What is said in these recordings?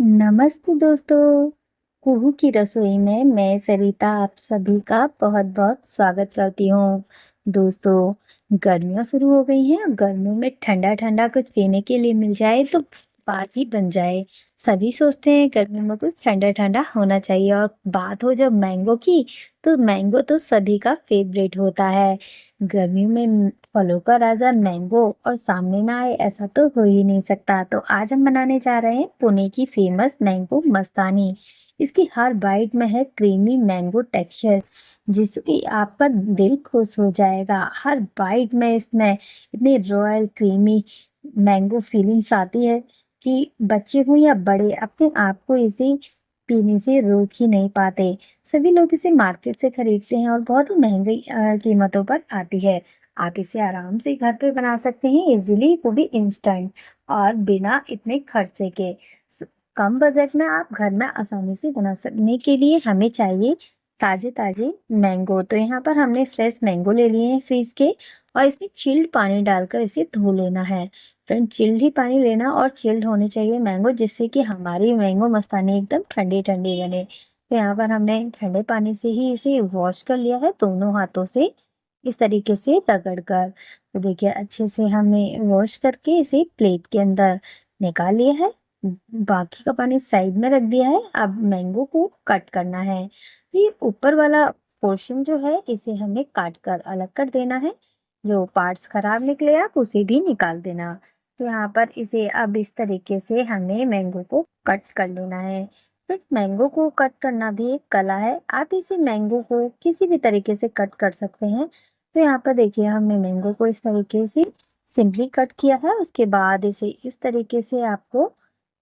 नमस्ते दोस्तों। कुहू की रसोई में मैं सरिता आप सभी का बहुत-बहुत स्वागत करती हूँ। दोस्तों, गर्मियाँ शुरू हो गई हैं और गर्मियों में ठंडा-ठंडा कुछ पीने के लिए मिल जाए तो बात ही बन जाए। सभी सोचते हैं गर्मियों में कुछ ठंडा-ठंडा होना चाहिए और बात हो जब मैंगो की, तो मैंगो तो सभी का फेवरेट होता है। गर्मियों में फलों का राजा मैंगो और सामने ना आए ऐसा तो हो ही नहीं सकता। तो आज हम बनाने जा रहे हैं पुणे की फेमस मैंगो मस्तानी। इसकी हर बाइट में है क्रीमी मैंगो टेक्सचर जिसकी आपका दिल खुश हो जाएगा। हर बाइट में इसमें इतनी रॉयल क्रीमी मैंगो फीलिंग्स आती है कि बच्चे हो या बड़े अपने आप को इसे पीने से रोक ही नहीं पाते। सभी लोग इसे मार्केट से खरीदते हैं और बहुत ही महंगी कीमतों पर आती है। आप इसे आराम से घर पे बना सकते हैं इजीली, वो भी इंस्टेंट और बिना इतने खर्चे के। कम बजट में आप घर में आसानी से बना सकने के लिए हमें चाहिए ताजे ताजे मैंगो। तो यहाँ पर हमने फ्रेश मैंगो ले लिए हैं फ्रीज के और इसमें चिल्ड पानी डालकर इसे धो लेना है। फ्रेंड, चिल्ड ही पानी लेना और चिल्ड होने चाहिए मैंगो, जिससे कि हमारी मैंगो मस्तानी एकदम ठंडी ठंडी बने। तो यहाँ पर हमने ठंडे पानी से ही इसे वॉश कर लिया है दोनों हाथों से, इस तरीके से रगड़ कर। तो देखिए अच्छे से हमने वॉश करके इसे प्लेट के अंदर निकाल लिया है। बाकी का पानी साइड में रख दिया है। अब मैंगो को कट करना है। तो ये ऊपर वाला पोर्शन जो है इसे हमें काट कर अलग कर देना है। जो पार्ट्स खराब निकले आप उसे भी निकाल देना। तो यहाँ पर इसे अब इस तरीके से हमें मैंगो को कट कर लेना है। फिर मैंगो को कट करना भी एक कला है। आप इसे मैंगो को किसी भी तरीके से कट कर सकते हैं। तो यहाँ पर देखिए हमने मैंगो को इस तरीके से सिंपली कट किया है। उसके बाद इसे इस तरीके से आपको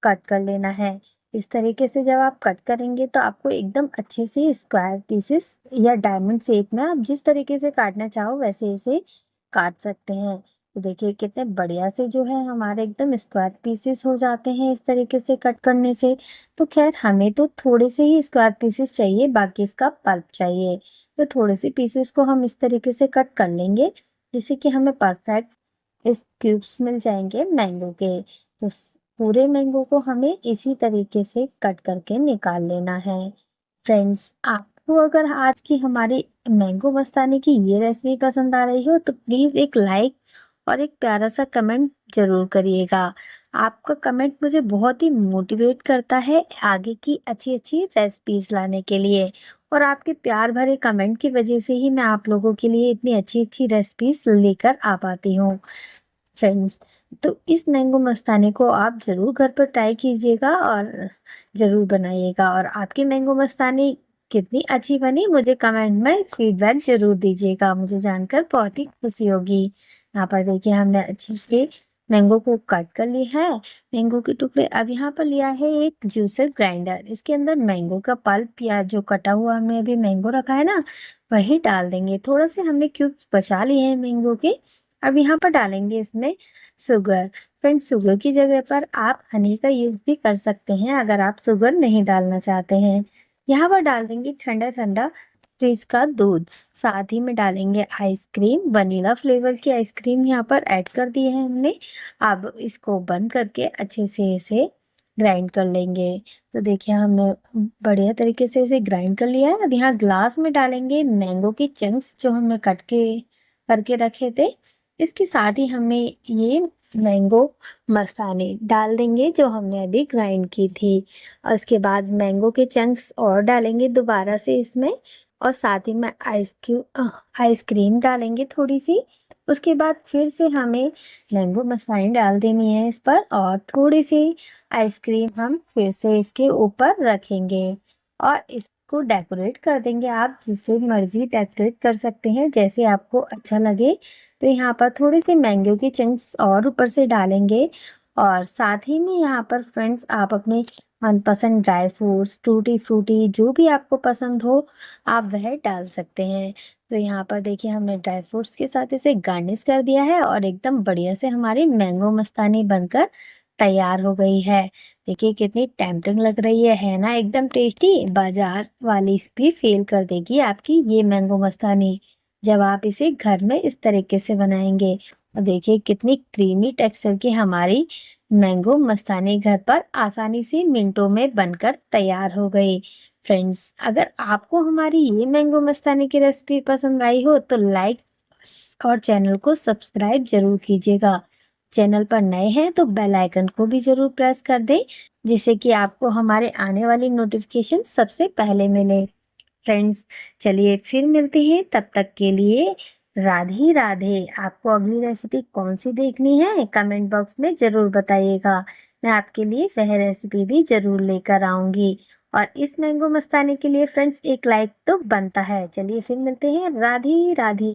कट कर लेना है। इस तरीके से जब आप कट करेंगे तो आपको एकदम अच्छे से स्क्वायर पीसेस या डायमंड शेप में आप जिस तरीके से काटना चाहो वैसे इसे काट सकते हैं। तो देखिए कितने बढ़िया से जो है हमारे एकदम स्क्वायर पीसेस हो जाते हैं इस तरीके से कट करने से। तो खैर हमें तो थोड़े से ही स्क्वायर पीसेस चाहिए, बाकी इसका पल्प चाहिए। तो थोड़े से पीसेस को हम इस तरीके से कट कर लेंगे जिससे कि हमें परफेक्ट इस क्यूब्स मिल जाएंगे मैंगो के। तो पूरे मैंगो को हमें इसी तरीके से कट करके निकाल लेना है। फ्रेंड्स, आपको अगर आज की हमारी मैंगो मस्तानी की ये रेसिपी पसंद आ रही हो तो प्लीज एक लाइक और एक प्यारा सा कमेंट जरूर करिएगा। आपका कमेंट मुझे बहुत ही मोटिवेट करता है आगे की अच्छी अच्छी रेसिपीज लाने के लिए। और आपके प्यार भरे कमेंट की वजह से ही मैं आप लोगों के लिए इतनी अच्छी अच्छी रेसिपीज लेकर आ पाती हूँ। फ्रेंड्स, तो इस मैंगो मस्तानी को आप ज़रूर घर पर ट्राई कीजिएगा और ज़रूर बनाइएगा। और आपकी मैंगो मस्तानी कितनी अच्छी बनी मुझे कमेंट में फीडबैक ज़रूर दीजिएगा, मुझे जानकर बहुत ही खुशी होगी। यहाँ पर देखिए हमने अच्छे से मैंगो को कट कर लिया है, मैंगो के टुकड़े। अब यहाँ पर लिया है एक जूसर ग्राइंडर, इसके अंदर मैंगो का पल्प या जो कटा हुआ हमने अभी मैंगो रखा है ना वही डाल देंगे। थोड़ा से हमने क्यूब बचा लिए हैं मैंगो के। अब यहाँ पर डालेंगे इसमें शुगर। फ्रेंड्स, शुगर की जगह पर आप हनी का यूज भी कर सकते हैं अगर आप शुगर नहीं डालना चाहते हैं। यहाँ पर डाल देंगे ठंडा ठंडा फ्रिज का दूध। साथ ही में डालेंगे आइसक्रीम, वनीला फ्लेवर की आइसक्रीम यहाँ पर ऐड कर दी है हमने। अब इसको बंद करके अच्छे से इसे ग्राइंड कर लेंगे। तो देखिए हमने बढ़िया तरीके से इसे ग्राइंड कर लिया है। अब यहाँ ग्लास में डालेंगे मैंगो के चंक्स जो हमने कट के करके रखे थे। इसके साथ ही हमें ये मैंगो मस्तानी डाल देंगे जो हमने अभी ग्राइंड की थी। और उसके बाद मैंगो के चंक्स और डालेंगे दोबारा से इसमें। और साथ ही में आइसक्रीम डालेंगे थोड़ी सी। उसके बाद फिर से हमें मैंगो मस्तानी डाल देनी है इस पर और थोड़ी सी आइसक्रीम हम फिर से इसके ऊपर रखेंगे और इसको डेकोरेट कर देंगे। आप जिससे मर्जी डेकोरेट कर सकते हैं जैसे आपको अच्छा लगे। तो यहाँ पर थोड़े से मैंगो के चंक्स और ऊपर से डालेंगे। और साथ ही में यहाँ पर फ्रेंड्स आप अपने मनपसंद ड्राई फ्रूट्स, टूटी फ्रूटी जो भी आपको पसंद हो आप वह डाल सकते हैं। तो यहाँ पर देखिए हमने ड्राई फ्रूट्स के साथ इसे गार्निश कर दिया है और एकदम बढ़िया से हमारी मैंगो मस्तानी बनकर तैयार हो गई है। देखिए कितनी टेम्पटिंग लग रही है ना, एकदम टेस्टी। बाजार वाली भी फेल कर देगी आपकी ये मैंगो मस्तानी जब आप इसे घर में इस तरीके से बनाएंगे। और देखिए कितनी क्रीमी टेक्सचर की हमारी मैंगो मस्तानी घर पर आसानी से मिनटों में बनकर तैयार हो गई। फ्रेंड्स, अगर आपको हमारी ये मैंगो मस्तानी की रेसिपी पसंद आई हो तो लाइक और चैनल को सब्सक्राइब जरूर कीजिएगा। चैनल पर नए हैं तो बेल आइकन को भी जरूर प्रेस कर दें, जिससे कि आपको हमारे आने वाली नोटिफिकेशन सबसे पहले मिले। फ्रेंड्स, चलिए फिर मिलते हैं, तब तक के लिए राधे राधे। आपको अगली रेसिपी कौन सी देखनी है कमेंट बॉक्स में जरूर बताइएगा। मैं आपके लिए वह रेसिपी भी जरूर लेकर आऊंगी। और इस मैंगो मस्तानी के लिए फ्रेंड्स एक लाइक तो बनता है। चलिए फिर मिलते हैं, राधे राधे।